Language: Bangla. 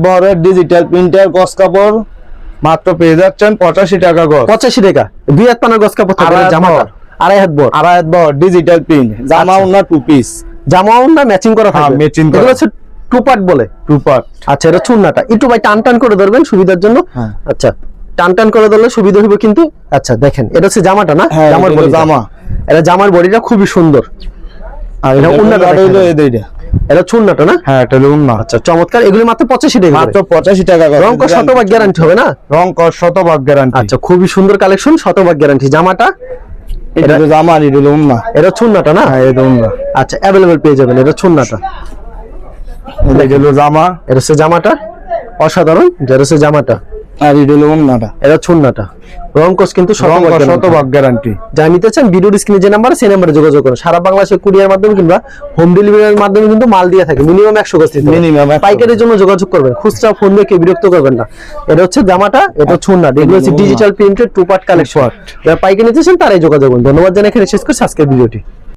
বড় ডিজিটাল প্রিন্টার গস কাপড় মাত্র পেয়ে যাচ্ছেন 85 টাকা গস। 85 টাকা। দুই হাত পানার গস কাপড় থাকবে জামাটা। আড়াই হাত বড়। আড়াই হাত বড় ডিজিটাল প্রিন্ট জামা ওন্না টু পিস। জামা ওন্না ম্যাচিং করা থাকবে। ম্যাচিং করা। এগুলো হচ্ছে টু পার্ট বলে। Two part. আচ্ছা এটা চুন্নাটা একটু ভাই টান টান করে ধরবেন সুবিধার জন্য। আচ্ছা টান টান করে ধরলে সুবিধা হবে কিন্তু। আচ্ছা দেখেন এটা হচ্ছে জামাটা না? জামার বডি। জামা এটা জামার বডিটা খুবই সুন্দর। আর এটা উন্নাটা হলো এইটা। এটা চুন্নাটা না? হ্যাঁ এটা হলো উন্না। আচ্ছা চমৎকার। এগুলি মাত্র 85 টাকা। মাত্র 85 টাকা। রং কস শতভাগ গ্যারান্টি হবে না? রং কস শতভাগ গ্যারান্টি। আচ্ছা খুবই সুন্দর কালেকশন, শতভাগ গ্যারান্টি। জামাটা এটা জামা এটা হলো উন্না। এটা চুন্নাটা না? হ্যাঁ এটা উন্না। আচ্ছা अवेलेबल পেয়ে যাবেন। এটা চুন্নাটা। এটা হলো জামা। এটা হচ্ছে জামাটা অসাধারণ। এটা হচ্ছে জামাটা আর এটা হলো উন্নাটা। এটা চুন্নাটা। রং কস কিন্তু শতভাগ গ্যারান্টি। যা নিতে চান ভিডিওর স্ক্রিনে যে নাম্বার সেই নাম্বারে যোগাযোগ করুন। সারা বাংলাদেশে কুরিয়ার মাধ্যমে কিংবা হোম ডেলিভারির মাধ্যমে কিন্তু মাল দিয়ে থাকে। মিনিমাম 100 গজ দিতে হবে। মিনিমাম পাইকারির জন্য যোগাযোগ করবেন। খুচরা ফোন দিয়ে কেউ বিরক্ত করবেন না। এটা হচ্ছে জামাটা, এটা চুন্নাটা। এগুলো হচ্ছে digital printed two part collection. যারা পাইকারি নিতে চান তারাই যোগাযোগ করুন। ধন্যবাদ জানাই এখানে শেষ করছি আজকের ভিডিওটি।